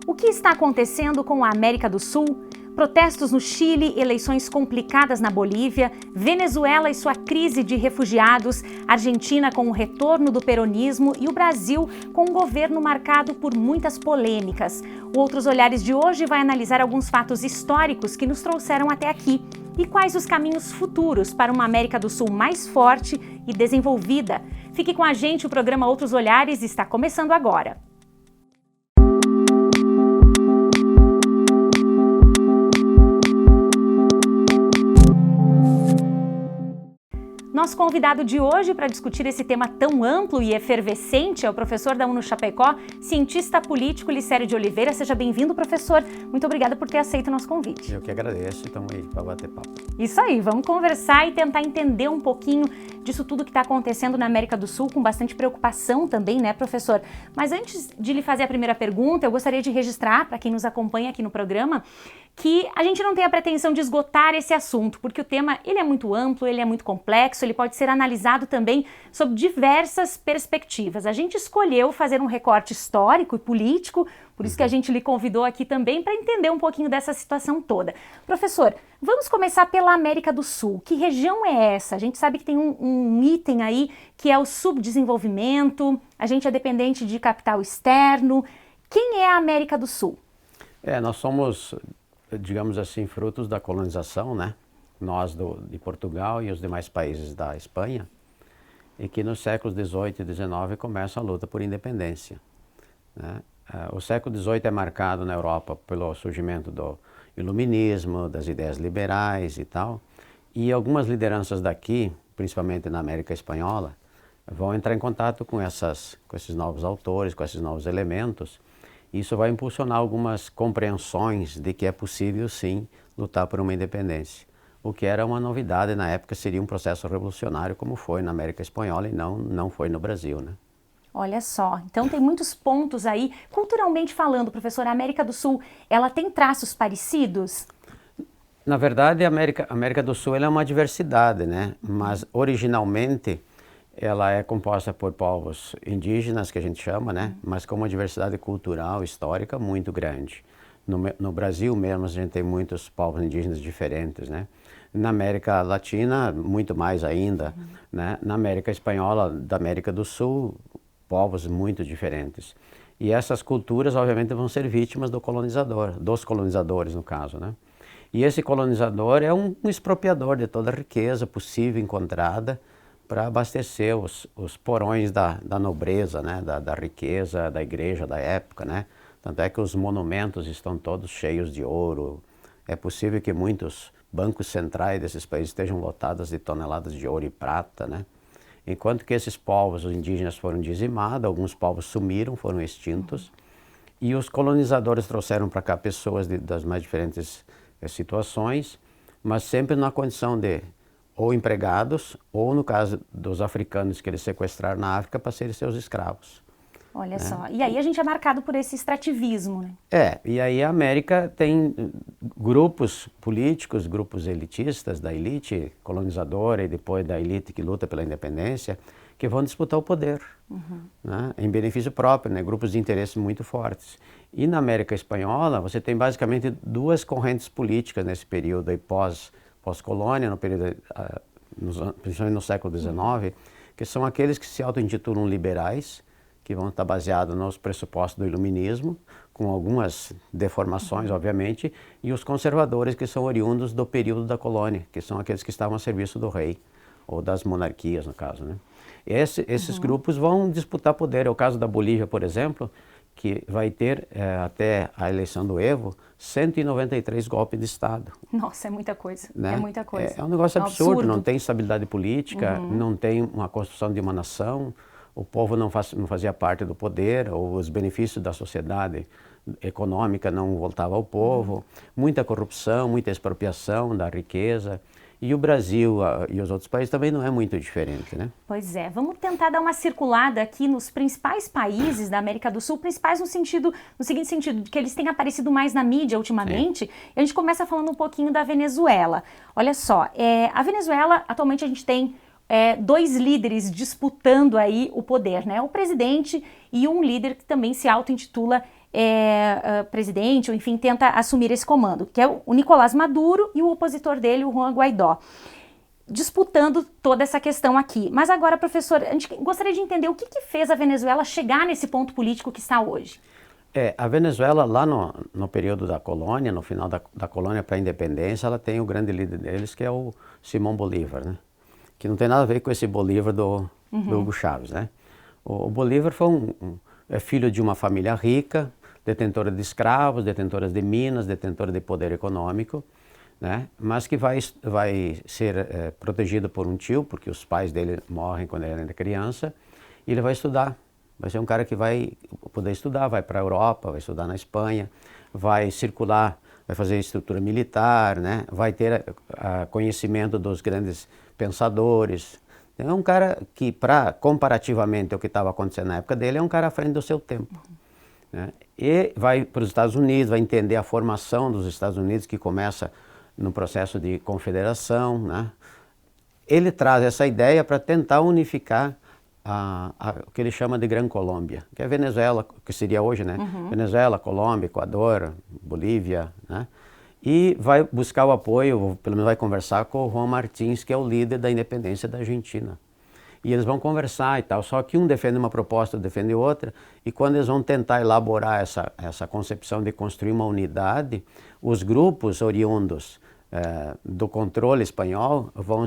O que está acontecendo com a América do Sul? Protestos no Chile, eleições complicadas na Bolívia, Venezuela e sua crise de refugiados, Argentina com o retorno do peronismo e o Brasil com um governo marcado por muitas polêmicas. O Outros Olhares de hoje vai analisar alguns fatos históricos que nos trouxeram até aqui e quais os caminhos futuros para uma América do Sul mais forte e desenvolvida. Fique com a gente, o programa Outros Olhares está começando agora. Nosso convidado de hoje para discutir esse tema tão amplo e efervescente é o professor da UNO-Chapecó, cientista político Licério de Oliveira. Seja bem-vindo, professor. Muito obrigada por ter aceito o nosso convite. Eu que agradeço, estamos aí para bater papo. Isso aí, vamos conversar e tentar entender um pouquinho disso tudo que está acontecendo na América do Sul, com bastante preocupação também, né, professor? Mas antes de lhe fazer a primeira pergunta, eu gostaria de registrar, para quem nos acompanha aqui no programa, que a gente não tem a pretensão de esgotar esse assunto, porque o tema ele é muito amplo, ele é muito complexo, ele pode ser analisado também sob diversas perspectivas. A gente escolheu fazer um recorte histórico e político, por isso que a gente lhe convidou aqui também para entender um pouquinho dessa situação toda. Professor, vamos começar pela América do Sul. Que região é essa? A gente sabe que tem um item aí que é o subdesenvolvimento, a gente é dependente de capital externo. Quem é a América do Sul? Nós somos, digamos assim, frutos da colonização, né? Nós de Portugal e os demais países da Espanha, e que nos séculos XVIII e XIX começa a luta por independência, né? O século XVIII é marcado na Europa pelo surgimento do iluminismo, das ideias liberais e tal, e algumas lideranças daqui, principalmente na América Espanhola, vão entrar em contato com esses novos autores, com esses novos elementos. Isso vai impulsionar algumas compreensões de que é possível, sim, lutar por uma independência. O que era uma novidade na época seria um processo revolucionário, como foi na América Espanhola e não foi no Brasil, né? Olha só, então tem muitos pontos aí. Culturalmente falando, professor, a América do Sul, ela tem traços parecidos? Na verdade, a América do Sul ela é uma diversidade, né? Mas originalmente ela é composta por povos indígenas, que a gente chama, né? Mas com uma diversidade cultural, histórica muito grande. No Brasil mesmo a gente tem muitos povos indígenas diferentes, né? Na América Latina, muito mais ainda, né? Na América Espanhola, da América do Sul, povos muito diferentes. E essas culturas, obviamente, vão ser vítimas do colonizador, dos colonizadores, no caso, né? E esse colonizador é um expropriador de toda a riqueza possível encontrada para abastecer os porões da nobreza, né? Da riqueza, da igreja da época, né? Tanto é que os monumentos estão todos cheios de ouro. É possível que muitos bancos centrais desses países estejam lotados de toneladas de ouro e prata, né? Enquanto que esses povos, os indígenas, foram dizimados, alguns povos sumiram, foram extintos, e os colonizadores trouxeram para cá pessoas das mais diferentes situações, mas sempre na condição de ou empregados, ou no caso dos africanos que eles sequestraram na África para serem seus escravos. Olha só, e aí a gente é marcado por esse extrativismo, né? E aí a América tem grupos políticos, grupos elitistas da elite colonizadora e depois da elite que luta pela independência, que vão disputar o poder, né? Em benefício próprio, né? Grupos de interesse muito fortes. E na América Espanhola você tem basicamente duas correntes políticas nesse período aí pós-colônia, no período, principalmente no século XIX, que são aqueles que se auto-intitulam liberais, que vão estar baseados nos pressupostos do iluminismo, com algumas deformações, obviamente, e os conservadores, que são oriundos do período da colônia, que são aqueles que estavam a serviço do rei, ou das monarquias, no caso, né? Esses grupos vão disputar poder. É o caso da Bolívia, por exemplo, que vai ter, até a eleição do Evo, 193 golpes de Estado. Nossa, é muita coisa, né? É muita coisa. É um negócio absurdo, não tem estabilidade política, não tem uma construção de uma nação, o povo não fazia parte do poder, ou os benefícios da sociedade econômica não voltavam ao povo, muita corrupção, muita expropriação da riqueza. E o Brasil e os outros países também não é muito diferente, né? Pois é, vamos tentar dar uma circulada aqui nos principais países da América do Sul, principais no seguinte sentido, de que eles têm aparecido mais na mídia ultimamente. Sim. E a gente começa falando um pouquinho da Venezuela. Olha só, a Venezuela, atualmente a gente tem dois líderes disputando aí o poder, né? O presidente e um líder que também se auto-intitula presidente, ou enfim, tenta assumir esse comando, que é o Nicolás Maduro e o opositor dele, o Juan Guaidó, disputando toda essa questão aqui. Mas agora, professor, a gente gostaria de entender o que fez a Venezuela chegar nesse ponto político que está hoje. A Venezuela, lá no período da colônia, no final da colônia para a independência, ela tem o grande líder deles, que é o Simão Bolívar, né? Que não tem nada a ver com esse Bolívar do Hugo Chávez, né? O Bolívar foi é filho de uma família rica, detentora de escravos, detentora de minas, detentora de poder econômico, né? Mas que vai ser protegido por um tio, porque os pais dele morrem quando ele era criança, e ele vai estudar. Vai ser um cara que vai poder estudar, vai para a Europa, vai estudar na Espanha, vai circular, vai fazer estrutura militar, né? Vai ter conhecimento dos grandes pensadores. É um cara que, comparativamente ao que estava acontecendo na época dele, é um cara à frente do seu tempo. Né? E vai para os Estados Unidos, vai entender a formação dos Estados Unidos, que começa no processo de confederação. Né? Ele traz essa ideia para tentar unificar o que ele chama de Gran Colômbia, que é a Venezuela, que seria hoje, né? Venezuela, Colômbia, Equador, Bolívia, né? E vai buscar o apoio, pelo menos vai conversar com o Juan Martins, que é o líder da independência da Argentina. E eles vão conversar e tal, só que um defende uma proposta, outro defende outra, e quando eles vão tentar elaborar essa concepção de construir uma unidade, os grupos oriundos do controle espanhol vão,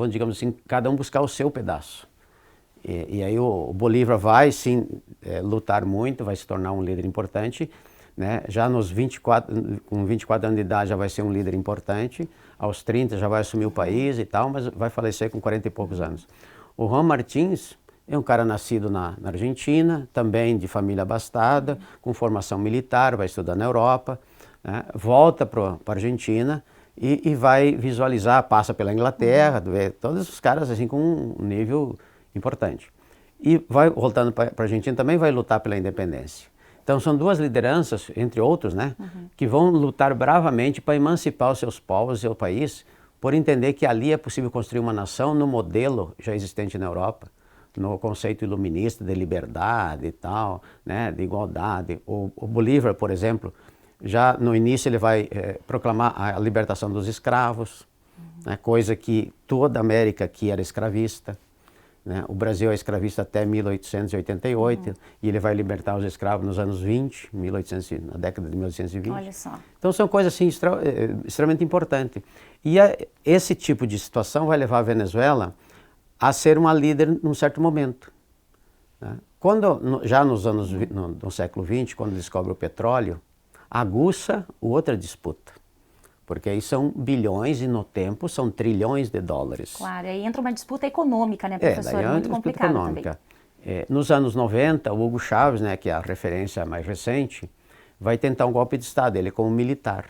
digamos assim, cada um buscar o seu pedaço. E aí o Bolívar vai sim lutar muito, vai se tornar um líder importante, né? Já com 24 anos de idade já vai ser um líder importante, aos 30 já vai assumir o país e tal, mas vai falecer com 40 e poucos anos. O Juan Martins é um cara nascido na Argentina, também de família abastada, com formação militar, vai estudar na Europa, né? Volta para a Argentina e vai visualizar, passa pela Inglaterra, todos os caras assim com um nível importante. E vai, voltando para a Argentina, também vai lutar pela independência. Então são duas lideranças, entre outros, né, que vão lutar bravamente para emancipar os seus povos, o seu país, por entender que ali é possível construir uma nação no modelo já existente na Europa, no conceito iluminista de liberdade e tal, né, de igualdade. O Bolívar, por exemplo, já no início ele vai proclamar a libertação dos escravos, né, coisa que toda a América aqui era escravista. Né? O Brasil é escravista até 1888 e ele vai libertar os escravos nos anos 20, na década de 1820. Olha só. Então são coisas assim extremamente importantes. E esse tipo de situação vai levar a Venezuela a ser uma líder num certo momento. Né? Já no século XX, quando descobre o petróleo, aguça outra disputa. Porque aí são bilhões e no tempo são trilhões de dólares. Claro, aí entra uma disputa econômica, né, professor? Daí é muito complicado também. Nos anos 90, o Hugo Chávez, né, que é a referência mais recente, vai tentar um golpe de Estado, ele como militar.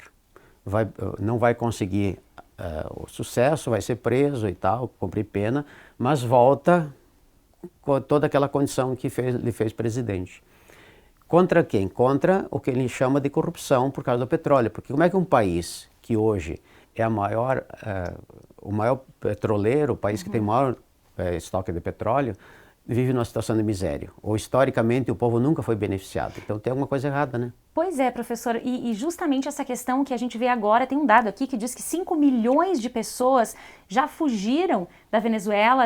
Não vai conseguir o sucesso, vai ser preso e tal, cumprir pena, mas volta com toda aquela condição que lhe fez presidente. Contra quem? Contra o que ele chama de corrupção por causa do petróleo. Porque como é que um país que hoje é o maior petroleiro, o país que tem o maior estoque de petróleo, vive numa situação de miséria? Ou historicamente o povo nunca foi beneficiado. Então tem alguma coisa errada, né? Pois é, professor, e justamente essa questão que a gente vê agora, tem um dado aqui que diz que 5 milhões de pessoas já fugiram da Venezuela,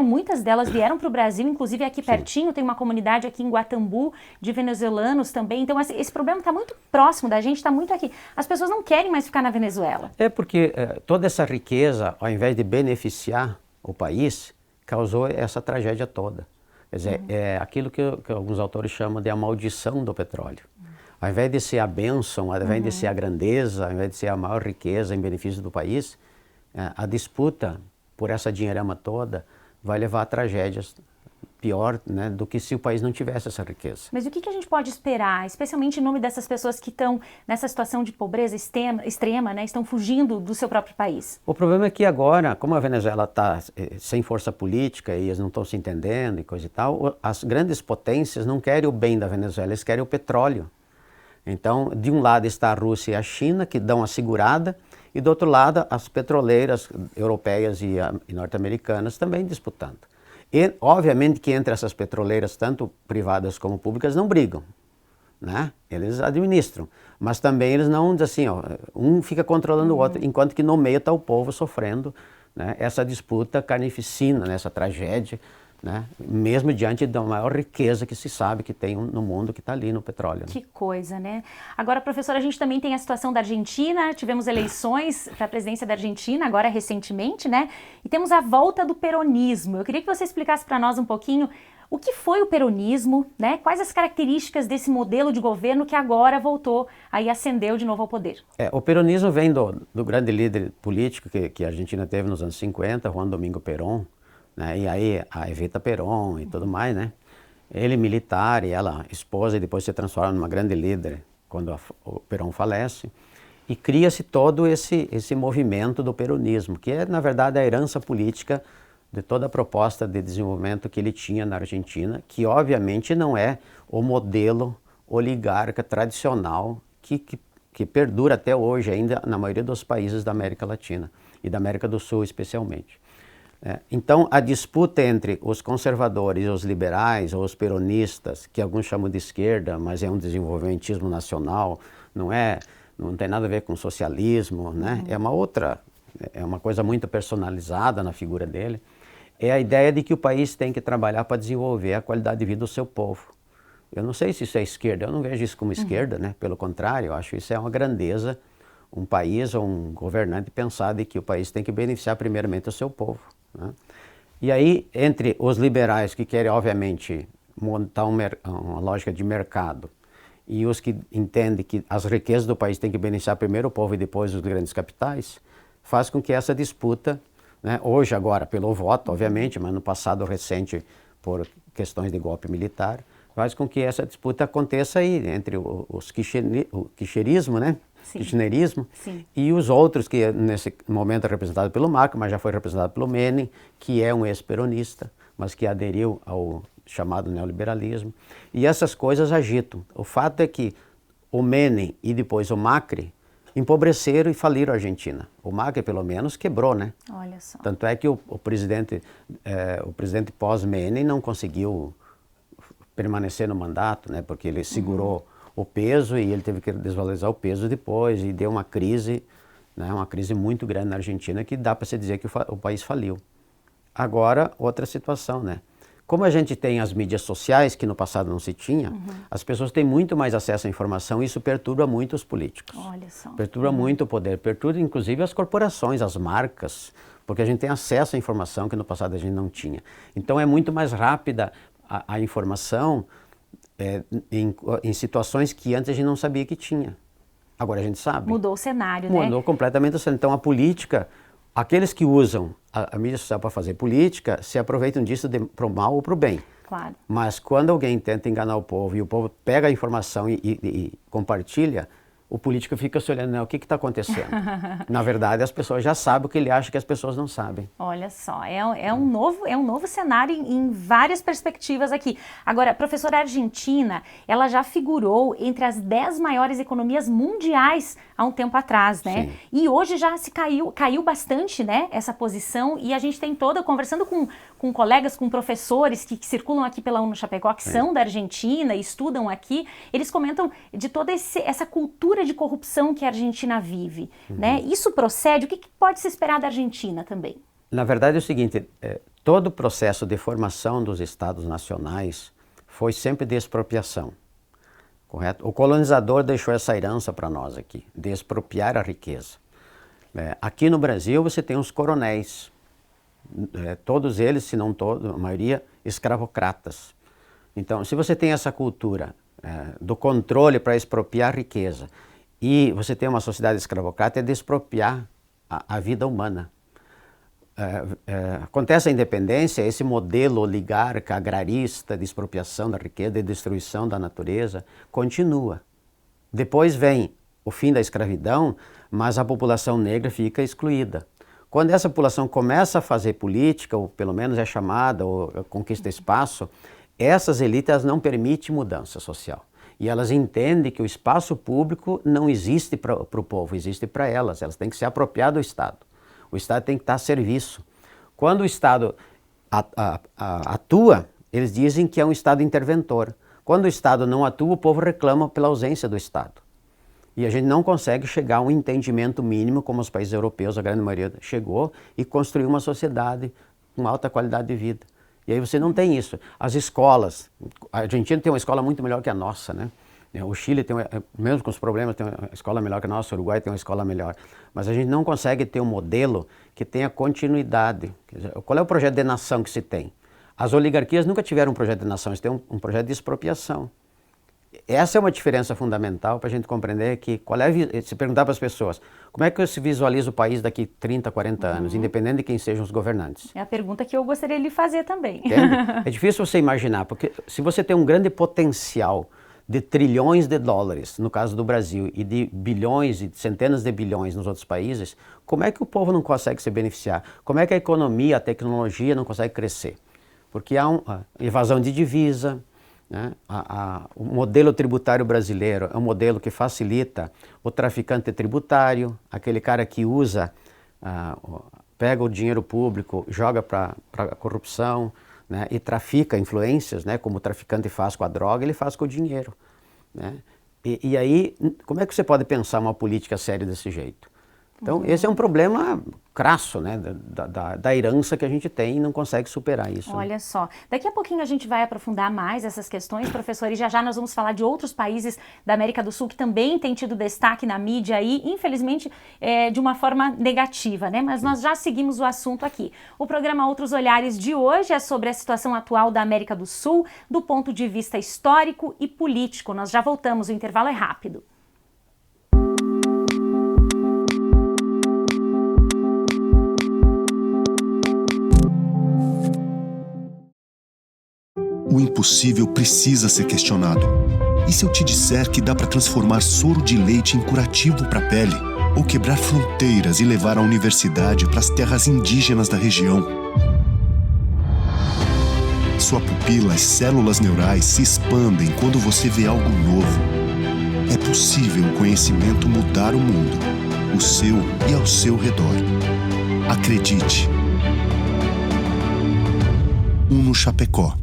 muitas delas vieram para o Brasil, inclusive aqui pertinho, tem uma comunidade aqui em Guatambu de venezuelanos também, então esse problema está muito próximo da gente, está muito aqui. As pessoas não querem mais ficar na Venezuela. É porque toda essa riqueza, ao invés de beneficiar o país, causou essa tragédia toda. Quer dizer, é aquilo que alguns autores chamam de a maldição do petróleo. Ao invés de ser a bênção, ao invés de ser a grandeza, ao invés de ser a maior riqueza em benefício do país, a disputa por essa dinheirama toda vai levar a tragédias pior, né, do que se o país não tivesse essa riqueza. Mas o que a gente pode esperar, especialmente em nome dessas pessoas que estão nessa situação de pobreza extrema, né, estão fugindo do seu próprio país? O problema é que agora, como a Venezuela está sem força política e eles não estão se entendendo e coisa e tal, as grandes potências não querem o bem da Venezuela, eles querem o petróleo. Então, de um lado está a Rússia e a China, que dão a segurada, e do outro lado as petroleiras europeias e norte-americanas também disputando. E obviamente que entre essas petroleiras, tanto privadas como públicas, não brigam, né? Eles administram, mas também eles não dizem assim, ó, um fica controlando o outro, enquanto que no meio está o povo sofrendo, né, essa disputa carnificina, né, essa tragédia, né, mesmo diante da maior riqueza que se sabe que tem no mundo, que está ali no petróleo. Né? Que coisa, né? Agora, professor, a gente também tem a situação da Argentina, tivemos eleições para a presidência da Argentina, agora recentemente, né? E temos a volta do peronismo. Eu queria que você explicasse para nós um pouquinho o que foi o peronismo, né? Quais as características desse modelo de governo que agora voltou, aí ascendeu de novo ao poder? O peronismo vem do grande líder político que a Argentina teve nos anos 50, Juan Domingo Perón, né? E aí a Evita Perón e tudo mais, né? Ele militar e ela esposa e depois se transforma numa grande líder quando o Perón falece. E cria-se todo esse movimento do peronismo, que é na verdade a herança política de toda a proposta de desenvolvimento que ele tinha na Argentina, que obviamente não é o modelo oligarca tradicional que perdura até hoje ainda na maioria dos países da América Latina e da América do Sul especialmente. Então a disputa entre os conservadores e os liberais, ou os peronistas, que alguns chamam de esquerda, mas é um desenvolvimentismo nacional, não tem nada a ver com socialismo, né? É uma coisa muito personalizada na figura dele. É a ideia de que o país tem que trabalhar para desenvolver a qualidade de vida do seu povo. Eu não sei se isso é esquerda, eu não vejo isso como esquerda, né? Pelo contrário, eu acho isso é uma grandeza, um país ou um governante pensar de que o país tem que beneficiar primeiramente o seu povo. Né? E aí, entre os liberais que querem, obviamente, montar uma lógica de mercado e os que entendem que as riquezas do país têm que beneficiar primeiro o povo e depois os grandes capitais, faz com que essa disputa, né, hoje agora pelo voto, obviamente, mas no passado recente por questões de golpe militar, faz com que essa disputa aconteça aí entre o kirchnerismo, né? Kirchnerismo, e os outros que nesse momento é representado pelo Macri, mas já foi representado pelo Menem, que é um ex-peronista, mas que aderiu ao chamado neoliberalismo. E essas coisas agitam. O fato é que o Menem e depois o Macri empobreceram e faliram a Argentina. O Macri, pelo menos, quebrou, né? Olha só. Tanto é que o presidente pós-Menem não conseguiu permanecer no mandato, né? Porque ele segurou o peso e ele teve que desvalorizar o peso depois e deu uma crise, né? Uma crise muito grande na Argentina que dá para se dizer que o país faliu. Agora, outra situação, né? Como a gente tem as mídias sociais, que no passado não se tinha, as pessoas têm muito mais acesso à informação e isso perturba muito os políticos. Olha só. Perturba muito o poder, perturba inclusive as corporações, as marcas, porque a gente tem acesso à informação que no passado a gente não tinha. Então é muito mais rápida a informação em situações que antes a gente não sabia que tinha. Agora a gente sabe. Mudou o cenário, né? Mudou completamente o cenário. Então a política, aqueles que usam a mídia social para fazer política, se aproveitam disso para o mal ou para o bem. Claro. Mas quando alguém tenta enganar o povo e o povo pega a informação e compartilha, o político fica se olhando, né, o que está acontecendo? Na verdade, as pessoas já sabem o que ele acha que as pessoas não sabem. Olha só, é um novo cenário em várias perspectivas aqui. Agora, professora, a Argentina, ela já figurou entre as 10 maiores economias mundiais há um tempo atrás, né? Sim. E hoje já caiu bastante, né, essa posição, e a gente tem conversando com colegas, com professores que circulam aqui pela UNO Chapecó, que são da Argentina e estudam aqui, eles comentam de toda essa cultura de corrupção que a Argentina vive, né? Isso procede? O que pode se esperar da Argentina também? Na verdade é o seguinte, todo o processo de formação dos estados nacionais foi sempre de expropriação, correto? O colonizador deixou essa herança para nós aqui, de expropriar a riqueza. Aqui no Brasil você tem os coronéis, todos eles, se não todos, a maioria, escravocratas. Então, se você tem essa cultura do controle para expropriar a riqueza e você tem uma sociedade escravocrata, é de expropriar a vida humana. Acontece a independência, esse modelo oligarca, agrarista de expropriação da riqueza, de destruição da natureza, continua. Depois vem o fim da escravidão, mas a população negra fica excluída. Quando essa população começa a fazer política, ou pelo menos é chamada, ou conquista espaço, essas elites não permitem mudança social. E elas entendem que o espaço público não existe para o povo, existe para elas. Elas têm que se apropriar do Estado. O Estado tem que estar a serviço. Quando o Estado atua, eles dizem que é um Estado interventor. Quando o Estado não atua, o povo reclama pela ausência do Estado. E a gente não consegue chegar a um entendimento mínimo, como os países europeus, a grande maioria chegou, e construir uma sociedade com alta qualidade de vida. E aí você não tem isso. As escolas, a Argentina tem uma escola muito melhor que a nossa, né? O Chile tem, mesmo com os problemas, tem uma escola melhor que a nossa, o Uruguai tem uma escola melhor. Mas a gente não consegue ter um modelo que tenha continuidade. Quer dizer, qual é o projeto de nação que se tem? As oligarquias nunca tiveram um projeto de nação, eles têm um projeto de expropriação. Essa é uma diferença fundamental para a gente compreender que, se perguntar para as pessoas, como é que se visualiza o país daqui 30, 40 anos, independente de quem sejam os governantes? É a pergunta que eu gostaria de lhe fazer também. Entende? É difícil você imaginar, porque se você tem um grande potencial de trilhões de dólares, no caso do Brasil, e de bilhões e centenas de bilhões nos outros países, como é que o povo não consegue se beneficiar? Como é que a economia, a tecnologia não consegue crescer? Porque há uma evasão de divisa, né? O modelo tributário brasileiro é um modelo que facilita o traficante tributário, aquele cara que usa, pega o dinheiro público, joga para a corrupção, né? E trafica influências, né? Como o traficante faz com a droga, ele faz com o dinheiro, né? E aí, como é que você pode pensar uma política séria desse jeito? Então, esse é um problema crasso, né, da herança que a gente tem e não consegue superar isso. Olha só, daqui a pouquinho a gente vai aprofundar mais essas questões, professor, e já nós vamos falar de outros países da América do Sul que também têm tido destaque na mídia aí, infelizmente de uma forma negativa, né? Mas nós já seguimos o assunto aqui. O programa Outros Olhares de hoje é sobre a situação atual da América do Sul, do ponto de vista histórico e político. Nós já voltamos, o intervalo é rápido. O impossível precisa ser questionado. E se eu te disser que dá para transformar soro de leite em curativo para a pele? Ou quebrar fronteiras e levar a universidade para as terras indígenas da região? Sua pupila, as células neurais se expandem quando você vê algo novo. É possível o conhecimento mudar o mundo, o seu e ao seu redor. Acredite. Uno Chapecó.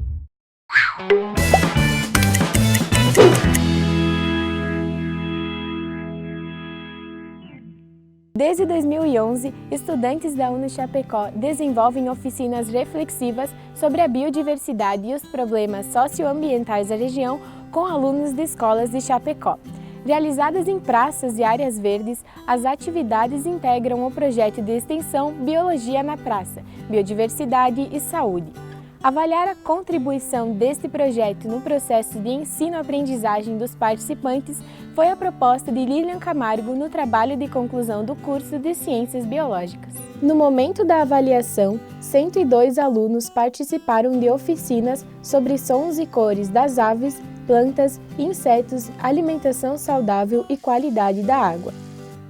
Desde 2011, estudantes da Uno Chapecó desenvolvem oficinas reflexivas sobre a biodiversidade e os problemas socioambientais da região com alunos de escolas de Chapecó. Realizadas em praças e áreas verdes, as atividades integram o projeto de extensão Biologia na Praça, Biodiversidade e Saúde. Avaliar a contribuição deste projeto no processo de ensino-aprendizagem dos participantes foi a proposta de Lilian Camargo no trabalho de conclusão do curso de Ciências Biológicas. No momento da avaliação, 102 alunos participaram de oficinas sobre sons e cores das aves, plantas, insetos, alimentação saudável e qualidade da água.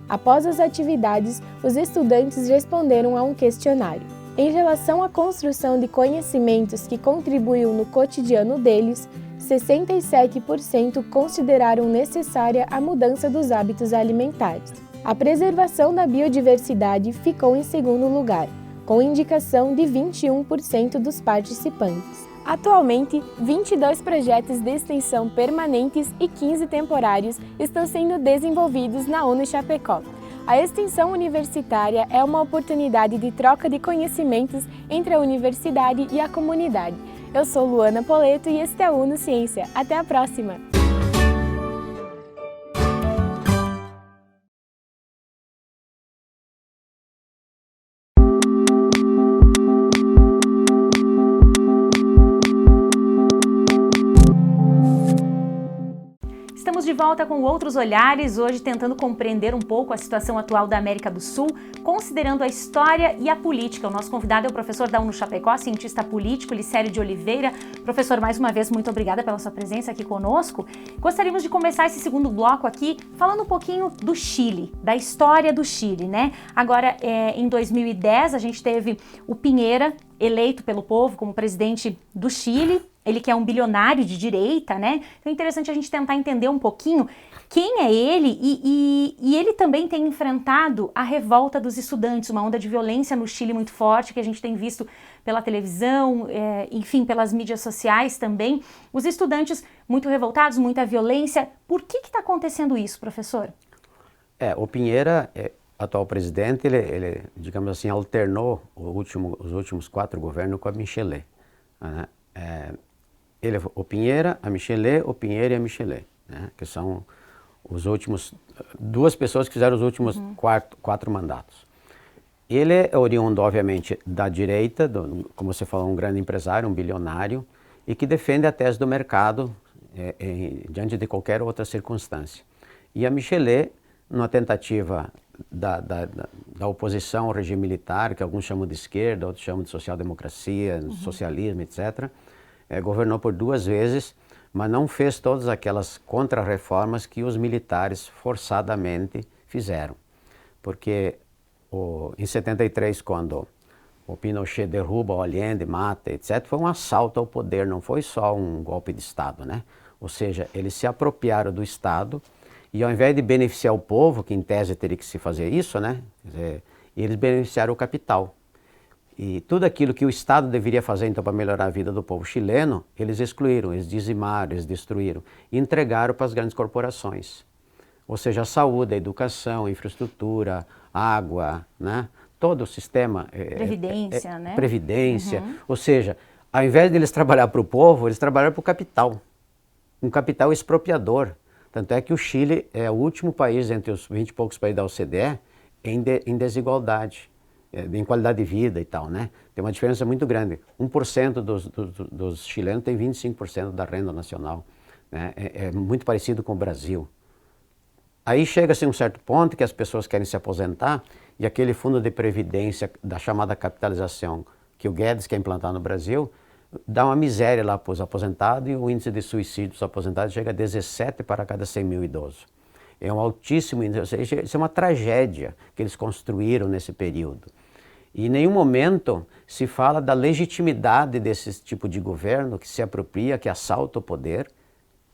Após as atividades, os estudantes responderam a um questionário. Em relação à construção de conhecimentos que contribuiu no cotidiano deles, 67% consideraram necessária a mudança dos hábitos alimentares. A preservação da biodiversidade ficou em segundo lugar, com indicação de 21% dos participantes. Atualmente, 22 projetos de extensão permanentes e 15 temporários estão sendo desenvolvidos na Uno Chapecó. A extensão universitária é uma oportunidade de troca de conhecimentos entre a universidade e a comunidade. Eu sou Luana Poleto e este é o Uno Ciência. Até a próxima! Estamos de volta com Outros Olhares, hoje tentando compreender um pouco a situação atual da América do Sul, considerando a história e a política. O nosso convidado é o professor da Uno Chapecó, cientista político, Licério de Oliveira. Professor, mais uma vez, muito obrigada pela sua presença aqui conosco. Gostaríamos de começar esse segundo bloco aqui falando um pouquinho do Chile, da história do Chile, né? Agora, em 2010, a gente teve o Piñera eleito pelo povo como presidente do Chile. ele que é um bilionário de direita, né? Então é interessante a gente tentar entender um pouquinho quem é ele e ele também tem enfrentado a revolta dos estudantes, uma onda de violência no Chile muito forte que a gente tem visto pela televisão, enfim, pelas mídias sociais também. Os estudantes muito revoltados, muita violência. Por que está acontecendo isso, professor? O Piñera, atual presidente, ele, digamos assim, alternou os últimos 4 governos com a Michelet, né? O Piñera, a Michelet, o Piñera e a Michelet, né? Que são os últimos, 2 pessoas que fizeram os últimos 4 mandatos. Ele é oriundo, obviamente, da direita, como você falou, um grande empresário, um bilionário, e que defende a tese do mercado diante de qualquer outra circunstância. E a Michelet, numa tentativa da oposição ao regime militar, que alguns chamam de esquerda, outros chamam de social-democracia, socialismo, etc., governou por 2 vezes, mas não fez todas aquelas contra-reformas que os militares forçadamente fizeram. Porque em 73, quando o Pinochet derruba o Allende, mata, etc., foi um assalto ao poder, não foi só um golpe de Estado, né? Ou seja, eles se apropriaram do Estado e ao invés de beneficiar o povo, que em tese teria que se fazer isso, né? Eles beneficiaram o capital. E tudo aquilo que o Estado deveria fazer, então, para melhorar a vida do povo chileno, eles excluíram, eles dizimaram, eles destruíram e entregaram para as grandes corporações. Ou seja, a saúde, a educação, a infraestrutura, água, né? Todo o sistema... Previdência, né? Previdência. Ou seja, ao invés de eles trabalhar para o povo, eles trabalharam para o capital. Um capital expropriador. Tanto é que o Chile é o último país entre os 20 e poucos países da OCDE em desigualdade, em qualidade de vida e tal, né? Tem uma diferença muito grande. 1% dos chilenos tem 25% da renda nacional, né? É muito parecido com o Brasil. Aí chega-se a um certo ponto que as pessoas querem se aposentar e aquele fundo de previdência da chamada capitalização que o Guedes quer implantar no Brasil dá uma miséria lá para os aposentados e o índice de suicídio dos aposentados chega a 17 para cada 100 mil idosos. É um altíssimo índice, ou seja, isso é uma tragédia que eles construíram nesse período. E em nenhum momento se fala da legitimidade desse tipo de governo que se apropria, que assalta o poder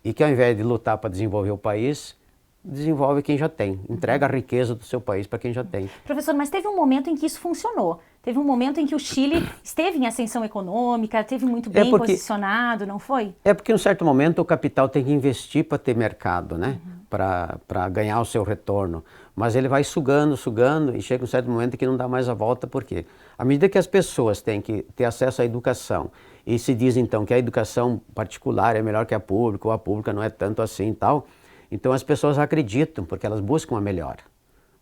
e que ao invés de lutar para desenvolver o país, desenvolve quem já tem, entrega a riqueza do seu país para quem já tem. Professor, mas teve um momento em que isso funcionou. Teve um momento em que o Chile esteve em ascensão econômica, esteve muito bem posicionado, não foi? É porque em um certo momento o capital tem que investir para ter mercado, né? Para ganhar o seu retorno. Mas ele vai sugando e chega um certo momento que não dá mais a volta. Por quê? À medida que as pessoas têm que ter acesso à educação e se diz então que a educação particular é melhor que a pública, ou a pública não é tanto assim e tal, então as pessoas acreditam, porque elas buscam a melhora.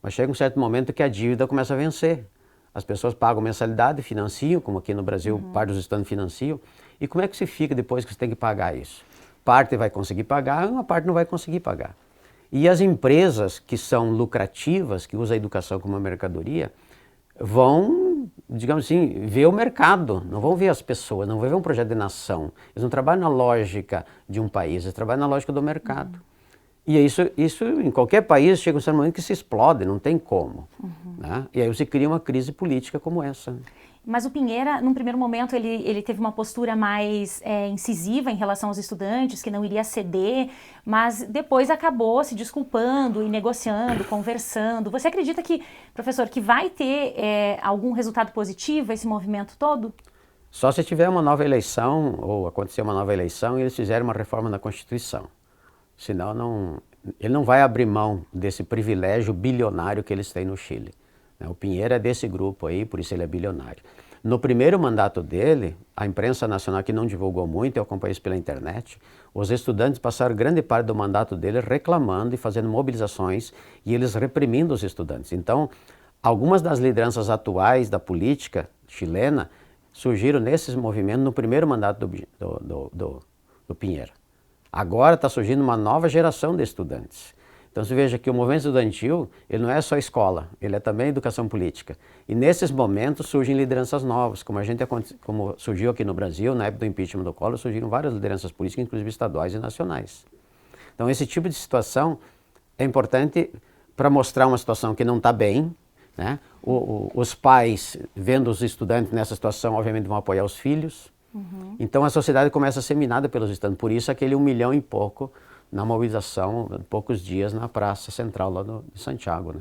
Mas chega um certo momento que a dívida começa a vencer. As pessoas pagam mensalidade, financiam, como aqui no Brasil, parte dos estudantes financiam. E como é que se fica depois que você tem que pagar isso? Parte vai conseguir pagar, uma parte não vai conseguir pagar. E as empresas que são lucrativas, que usam a educação como uma mercadoria, vão, digamos assim, ver o mercado, não vão ver as pessoas, não vão ver um projeto de nação. Eles não trabalham na lógica de um país, eles trabalham na lógica do mercado. E isso em qualquer país chega um certo momento que se explode, não tem como. Né? E aí você cria uma crise política como essa. Mas o Piñera, num primeiro momento, ele teve uma postura mais incisiva em relação aos estudantes, que não iria ceder, mas depois acabou se desculpando e negociando, conversando. Você acredita que, professor, que vai ter algum resultado positivo esse movimento todo? Só se tiver uma nova eleição, ou acontecer uma nova eleição, e eles fizerem uma reforma na Constituição. Senão, ele não vai abrir mão desse privilégio bilionário que eles têm no Chile. O Piñera é desse grupo aí, por isso ele é bilionário. No primeiro mandato dele, a imprensa nacional que não divulgou muito, eu acompanhei isso pela internet, os estudantes passaram grande parte do mandato dele reclamando e fazendo mobilizações e eles reprimindo os estudantes. Então, algumas das lideranças atuais da política chilena surgiram nesses movimentos no primeiro mandato do Piñera. Agora está surgindo uma nova geração de estudantes. Então você veja que o movimento estudantil, ele não é só escola, ele é também educação política. E nesses momentos surgem lideranças novas, como surgiu aqui no Brasil, na época do impeachment do Collor, surgiram várias lideranças políticas, inclusive estaduais e nacionais. Então esse tipo de situação é importante para mostrar uma situação que não está bem, né? Os pais, vendo os estudantes nessa situação, obviamente vão apoiar os filhos, Então a sociedade começa a ser minada pelos estudantes. Por isso aquele 1 milhão e pouco na mobilização, poucos dias na Praça Central lá de Santiago, né?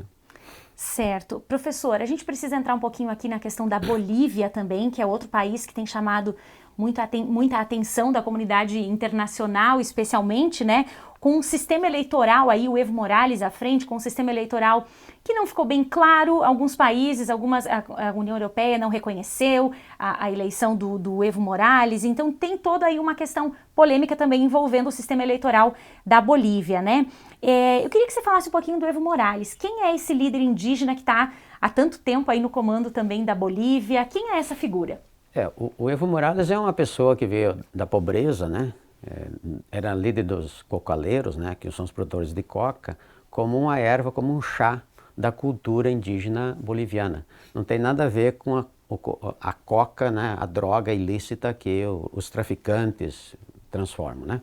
Certo. Professor, a gente precisa entrar um pouquinho aqui na questão da Bolívia também, que é outro país que tem chamado muita atenção da comunidade internacional, especialmente, né, com um sistema eleitoral aí, o Evo Morales à frente, com um sistema eleitoral que não ficou bem claro. Alguns países, a União Europeia não reconheceu a eleição do Evo Morales, então tem toda aí uma questão polêmica também envolvendo o sistema eleitoral da Bolívia, né? Eu queria que você falasse um pouquinho do Evo Morales. Quem é esse líder indígena que está há tanto tempo aí no comando também da Bolívia? Quem é essa figura? O Evo Morales é uma pessoa que veio da pobreza, né? Era líder dos cocaleiros, né? Que são os produtores de coca, como uma erva, como um chá da cultura indígena boliviana. Não tem nada a ver com a coca, né? A droga ilícita que os traficantes transformam, né?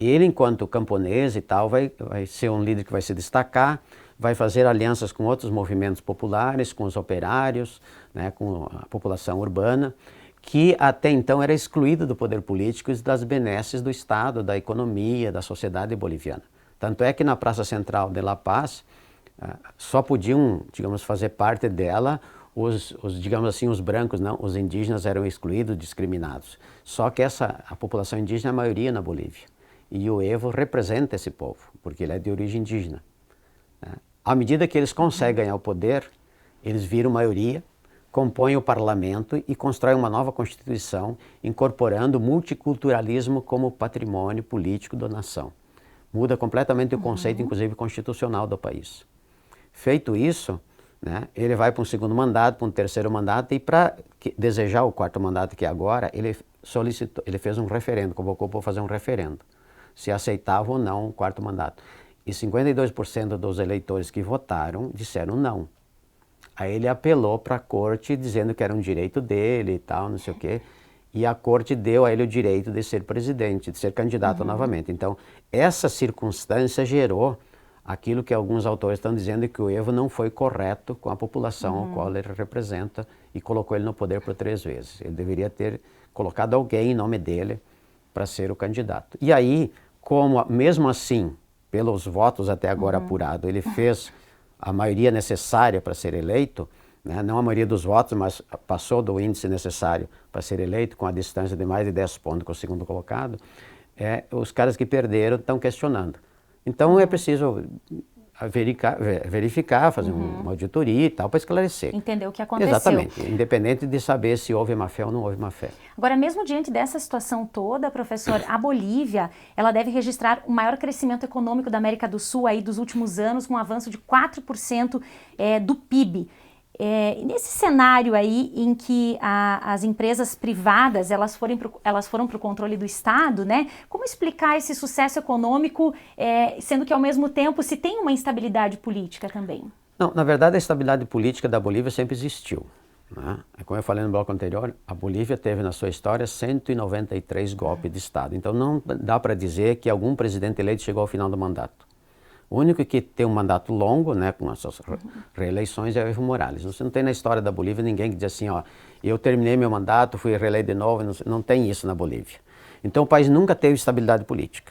Ele, enquanto camponês e tal, vai ser um líder que vai se destacar, vai fazer alianças com outros movimentos populares, com os operários, né, com a população urbana, que até então era excluída do poder político e das benesses do Estado, da economia, da sociedade boliviana. Tanto é que na Praça Central de La Paz só podiam, digamos, fazer parte dela digamos assim, os brancos, não, os indígenas eram excluídos, discriminados. Só que a população indígena é a maioria na Bolívia. E o Evo representa esse povo, porque ele é de origem indígena. À medida que eles conseguem ganhar o poder, eles viram maioria, compõem o parlamento e constroem uma nova constituição, incorporando o multiculturalismo como patrimônio político da nação. Muda completamente o conceito, inclusive constitucional do país. Feito isso, né, ele vai para um segundo mandato, para um terceiro mandato, e para desejar o quarto mandato, que é agora, ele fez um referendo, convocou para fazer um referendo, se aceitava ou não o quarto mandato. E 52% dos eleitores que votaram disseram não. Aí ele apelou para a corte dizendo que era um direito dele e tal, não sei o quê. E a corte deu a ele o direito de ser presidente, de ser candidato novamente. Então, essa circunstância gerou aquilo que alguns autores estão dizendo, que o Evo não foi correto com a população ao qual ele representa e colocou ele no poder por 3 vezes. Ele deveria ter colocado alguém em nome dele para ser o candidato. E aí, mesmo assim, pelos votos até agora apurados, ele fez a maioria necessária para ser eleito, né? Não a maioria dos votos, mas passou do índice necessário para ser eleito, com a distância de mais de 10 pontos com o segundo colocado, os caras que perderam estão questionando. Então é preciso verificar, fazer uma auditoria e tal, para esclarecer. Entender o que aconteceu. Exatamente, independente de saber se houve má fé ou não houve má fé. Agora, mesmo diante dessa situação toda, professor, a Bolívia, ela deve registrar o maior crescimento econômico da América do Sul aí dos últimos anos, com um avanço de 4% do PIB. Nesse cenário aí em que as empresas privadas elas foram para o controle do Estado, né? Como explicar esse sucesso econômico, sendo que ao mesmo tempo se tem uma instabilidade política também? Não, na verdade a estabilidade política da Bolívia sempre existiu, né? Como eu falei no bloco anterior, a Bolívia teve na sua história 193 golpes de Estado. Então não dá para dizer que algum presidente eleito chegou ao final do mandato. O único que tem um mandato longo, né, com as suas reeleições, é o Evo Morales. Você não tem na história da Bolívia ninguém que diz assim, ó, eu terminei meu mandato, fui reeleito de novo, não tem isso na Bolívia. Então o país nunca teve estabilidade política,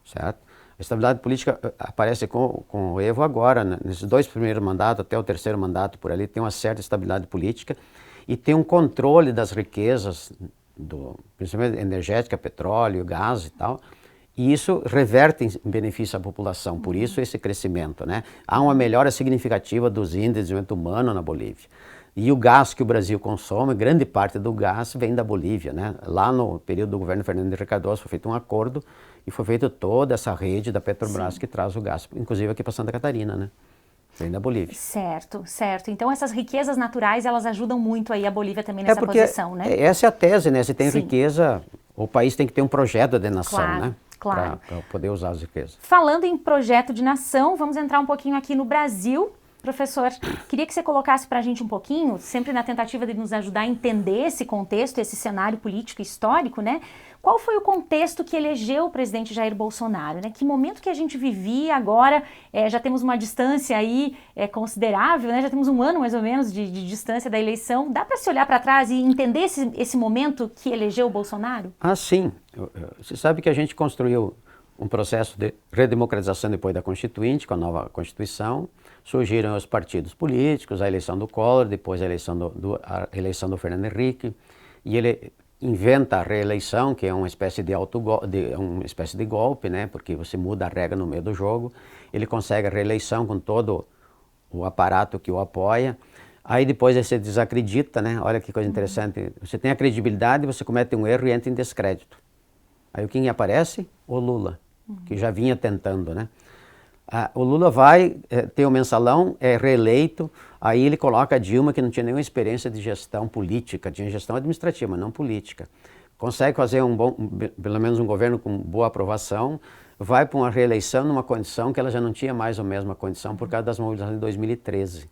certo? A estabilidade política aparece com o Evo agora, né? Nesses 2 primeiros mandatos, até o 3º mandato por ali, tem uma certa estabilidade política e tem um controle das riquezas, principalmente energética, petróleo, gás e tal. E isso reverte em benefício à população, por isso esse crescimento, né? Há uma melhora significativa dos índices de desenvolvimento humano na Bolívia. E o gás que o Brasil consome, grande parte do gás vem da Bolívia, né? Lá no período do governo Fernando Henrique Cardoso foi feito um acordo e foi feita toda essa rede da Petrobras que traz o gás, inclusive aqui para Santa Catarina, né? Vem da Bolívia. Certo, certo. Então essas riquezas naturais, elas ajudam muito aí a Bolívia também nessa posição, né? Essa é a tese, né? Se tem riqueza, o país tem que ter um projeto de nação, né? Claro. Para poder usar as riquezas. Falando em projeto de nação, vamos entrar um pouquinho aqui no Brasil. Professor, queria que você colocasse para a gente um pouquinho, sempre na tentativa de nos ajudar a entender esse contexto, esse cenário político histórico, né? Qual foi o contexto que elegeu o presidente Jair Bolsonaro, né? Que momento que a gente vivia agora, já temos uma distância aí considerável, né? Já temos um ano mais ou menos de distância da eleição. Dá para se olhar para trás e entender esse momento que elegeu o Bolsonaro? Ah, sim. Você sabe que a gente construiu um processo de redemocratização depois da Constituinte, com a nova Constituição. Surgiram os partidos políticos, a eleição do Collor, depois a eleição do Fernando Henrique, e ele inventa a reeleição, que é uma espécie uma espécie de golpe, né? Porque você muda a regra no meio do jogo. Ele consegue a reeleição com todo o aparato que o apoia. Aí depois você desacredita, né? Olha que coisa interessante. Você tem a credibilidade, você comete um erro e entra em descrédito. Aí quem aparece? O Lula, que já vinha tentando, né? O Lula vai ter o mensalão, é reeleito, aí ele coloca a Dilma, que não tinha nenhuma experiência de gestão política, tinha gestão administrativa, mas não política. Consegue fazer pelo menos um governo com boa aprovação, vai para uma reeleição numa condição que ela já não tinha mais a mesma condição por causa das mobilizações de 2013.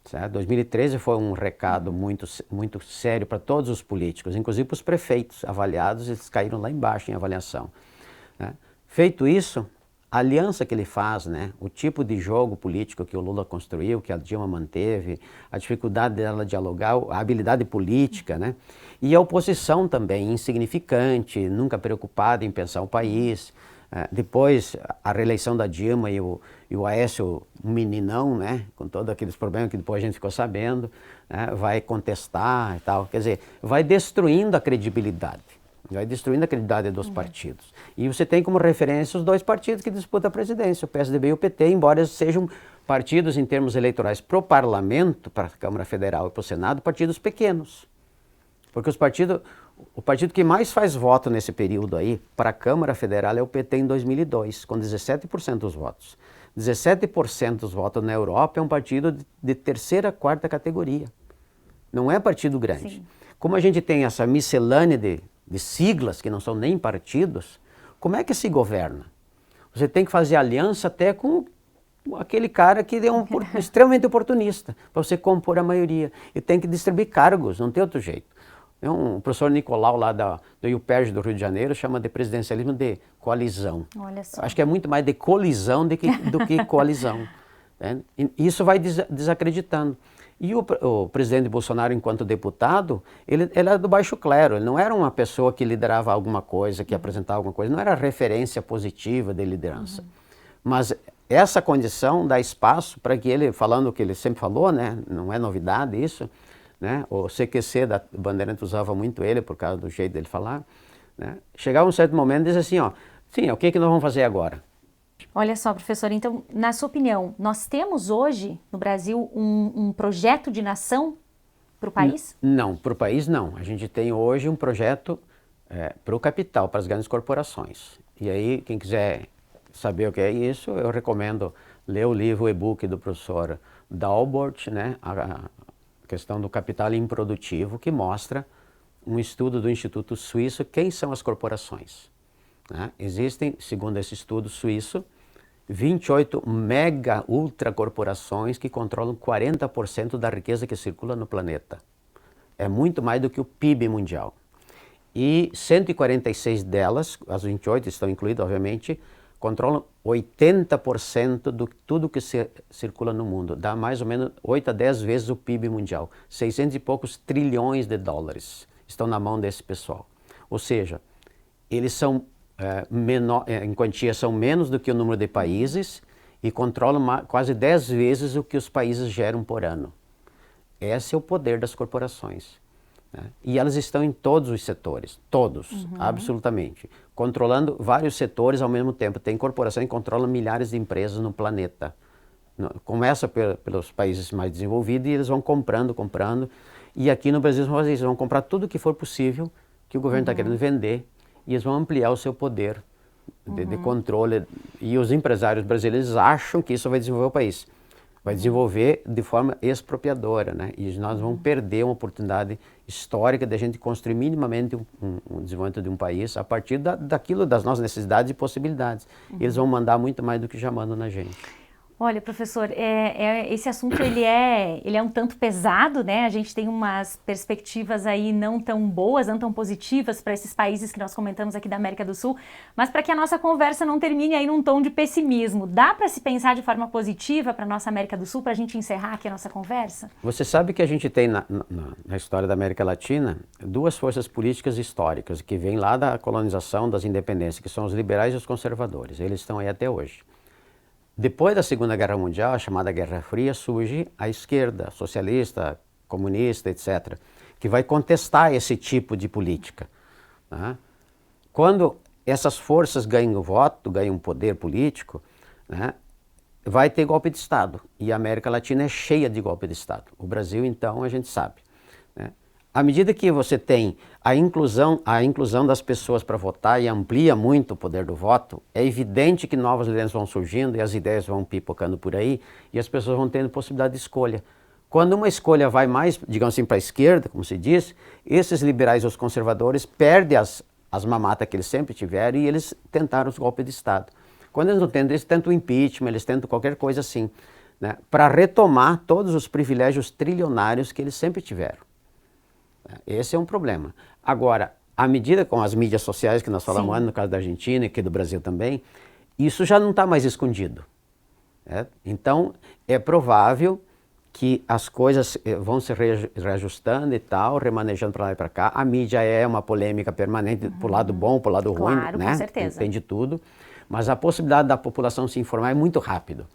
Certo? 2013 foi um recado muito sério para todos os políticos, inclusive para os prefeitos avaliados, eles caíram lá embaixo em avaliação. Né? Feito isso, a aliança que ele faz, né, o tipo de jogo político que o Lula construiu, que a Dilma manteve, a dificuldade dela dialogar, a habilidade política, né, e a oposição também insignificante, nunca preocupada em pensar o país. Depois, a reeleição da Dilma e o Aécio, um meninão, né, com todos aqueles problemas que depois a gente ficou sabendo, né, vai contestar e tal. Quer dizer, vai destruindo a credibilidade. Vai destruindo a credibilidade dos partidos. E você tem como referência os dois partidos que disputam a presidência, o PSDB e o PT, embora sejam partidos em termos eleitorais para o parlamento, para a Câmara Federal e para o Senado, partidos pequenos. Porque o partido que mais faz voto nesse período aí para a Câmara Federal é o PT em 2002, com 17% dos votos. 17% dos votos na Europa é um partido de terceira, quarta categoria. Não é partido grande. Sim. Como a gente tem essa miscelânea de siglas que não são nem partidos, como é que se governa? Você tem que fazer aliança até com aquele cara que é extremamente oportunista, para você compor a maioria. E tem que distribuir cargos, não tem outro jeito. O professor Nicolau, lá do IUPERJ do Rio de Janeiro, chama de presidencialismo de coalizão. Olha só. Acho que é muito mais de colisão do que coalizão. Né? E isso vai desacreditando. E o presidente Bolsonaro, enquanto deputado, ele era do baixo clero, ele não era uma pessoa que liderava alguma coisa, que apresentava alguma coisa, não era referência positiva de liderança. Mas essa condição dá espaço para que ele, falando o que ele sempre falou, né, não é novidade isso, né, o CQC da Bandeirantes usava muito ele por causa do jeito dele falar, né, chegava um certo momento e dizia assim, ó, sim, o que nós vamos fazer agora? Olha só, professor, então, na sua opinião, nós temos hoje no Brasil um projeto de nação para o país? Não, para o país não. A gente tem hoje um projeto para o capital, para as grandes corporações. E aí, quem quiser saber o que é isso, eu recomendo ler o livro, o e-book do professor Dalbort, né, a questão do capital improdutivo, que mostra um estudo do Instituto Suíço, quem são as corporações. Né? Existem, segundo esse estudo suíço, 28 mega ultra corporações que controlam 40% da riqueza que circula no planeta. É muito mais do que o PIB mundial. E 146 delas, as 28 estão incluídas, obviamente, controlam 80% de tudo que circula no mundo. Dá mais ou menos 8 a 10 vezes o PIB mundial. 600 e poucos trilhões de dólares estão na mão desse pessoal. Ou seja, eles são em quantia são menos do que o número de países e controlam quase 10 vezes o que os países geram por ano. Esse é o poder das corporações. Né? E elas estão em todos os setores, todos, absolutamente, controlando vários setores ao mesmo tempo. Tem corporação que controla milhares de empresas no planeta. Começa pelos países mais desenvolvidos e eles vão comprando. E aqui no Brasil eles vão comprar tudo que for possível que o governo está querendo vender. E eles vão ampliar o seu poder de controle. E os empresários brasileiros acham que isso vai desenvolver o país. Vai desenvolver de forma expropriadora, né? E nós vamos perder uma oportunidade histórica de a gente construir minimamente um desenvolvimento de um país a partir das nossas necessidades e possibilidades. Eles vão mandar muito mais do que já mandam na gente. Olha, professor, esse assunto ele é um tanto pesado, né? A gente tem umas perspectivas aí não tão boas, não tão positivas para esses países que nós comentamos aqui da América do Sul, mas para que a nossa conversa não termine aí num tom de pessimismo, dá para se pensar de forma positiva para a nossa América do Sul, para a gente encerrar aqui a nossa conversa? Você sabe que a gente tem na história da América Latina duas forças políticas históricas que vêm lá da colonização, das independências, que são os liberais e os conservadores. Eles estão aí até hoje. Depois da Segunda Guerra Mundial, a chamada Guerra Fria, surge a esquerda, socialista, comunista, etc., que vai contestar esse tipo de política. Né? Quando essas forças ganham voto, ganham poder político, né, vai ter golpe de Estado. E a América Latina é cheia de golpe de Estado. O Brasil, então, a gente sabe. Né? À medida que você tem a inclusão das pessoas para votar e amplia muito o poder do voto, é evidente que novas ideias vão surgindo e as ideias vão pipocando por aí e as pessoas vão tendo possibilidade de escolha. Quando uma escolha vai mais, digamos assim, para a esquerda, como se diz, esses liberais ou os conservadores perdem as mamatas que eles sempre tiveram e eles tentaram os golpes de Estado. Quando eles não tentam, eles tentam o impeachment, eles tentam qualquer coisa assim, né, para retomar todos os privilégios trilionários que eles sempre tiveram. Esse é um problema. Agora, à medida com as mídias sociais que nós falamos antes, no caso da Argentina e aqui do Brasil também, isso já não está mais escondido. Né? Então, é provável que as coisas vão se reajustando e tal, remanejando para lá e para cá. A mídia é uma polêmica permanente, para o lado bom, para o lado ruim, claro, né? Com certeza. Tem de tudo. Mas a possibilidade da população se informar é muito rápido.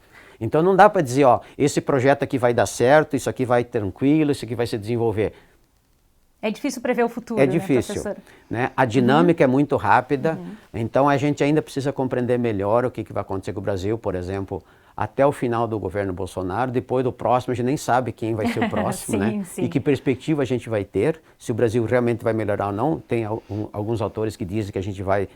Então, não dá para dizer, ó, esse projeto aqui vai dar certo, isso aqui vai tranquilo, isso aqui vai se desenvolver. É difícil prever o futuro, é difícil, né, professor? Né? A dinâmica é muito rápida, então a gente ainda precisa compreender melhor o que vai acontecer com o Brasil, por exemplo, até o final do governo Bolsonaro, depois do próximo a gente nem sabe quem vai ser o próximo, sim, né? Sim. E que perspectiva a gente vai ter, se o Brasil realmente vai melhorar ou não. Tem alguns autores que dizem que a gente vai,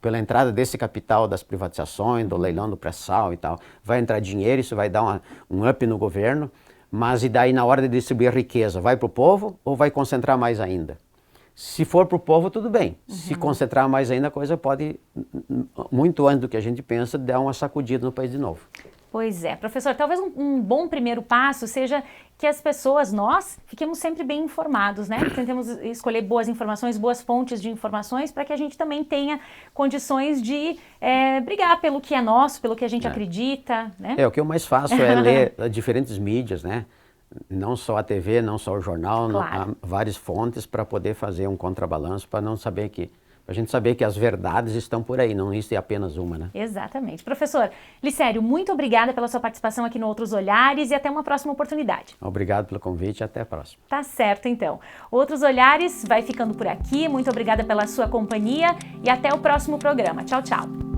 pela entrada desse capital das privatizações, do leilão do pré-sal e tal, vai entrar dinheiro, isso vai dar um up no governo. Mas e daí na hora de distribuir a riqueza, vai para o povo ou vai concentrar mais ainda? Se for para o povo, tudo bem. Se concentrar mais ainda, a coisa pode, muito antes do que a gente pensa, dar uma sacudida no país de novo. Pois é. Professor, talvez um bom primeiro passo seja que as pessoas, nós, fiquemos sempre bem informados, né? Tentemos escolher boas informações, boas fontes de informações, para que a gente também tenha condições de brigar pelo que é nosso, pelo que a gente acredita, né? O que eu mais faço é ler diferentes mídias, né? Não só a TV, não só o jornal, claro. Várias fontes para poder fazer um contrabalanço, para não saber que... a gente saber que as verdades estão por aí, não existe apenas uma, né? Exatamente. Professor Licério, muito obrigada pela sua participação aqui no Outros Olhares e até uma próxima oportunidade. Obrigado pelo convite e até a próxima. Tá certo, então. Outros Olhares vai ficando por aqui. Muito obrigada pela sua companhia e até o próximo programa. Tchau, tchau.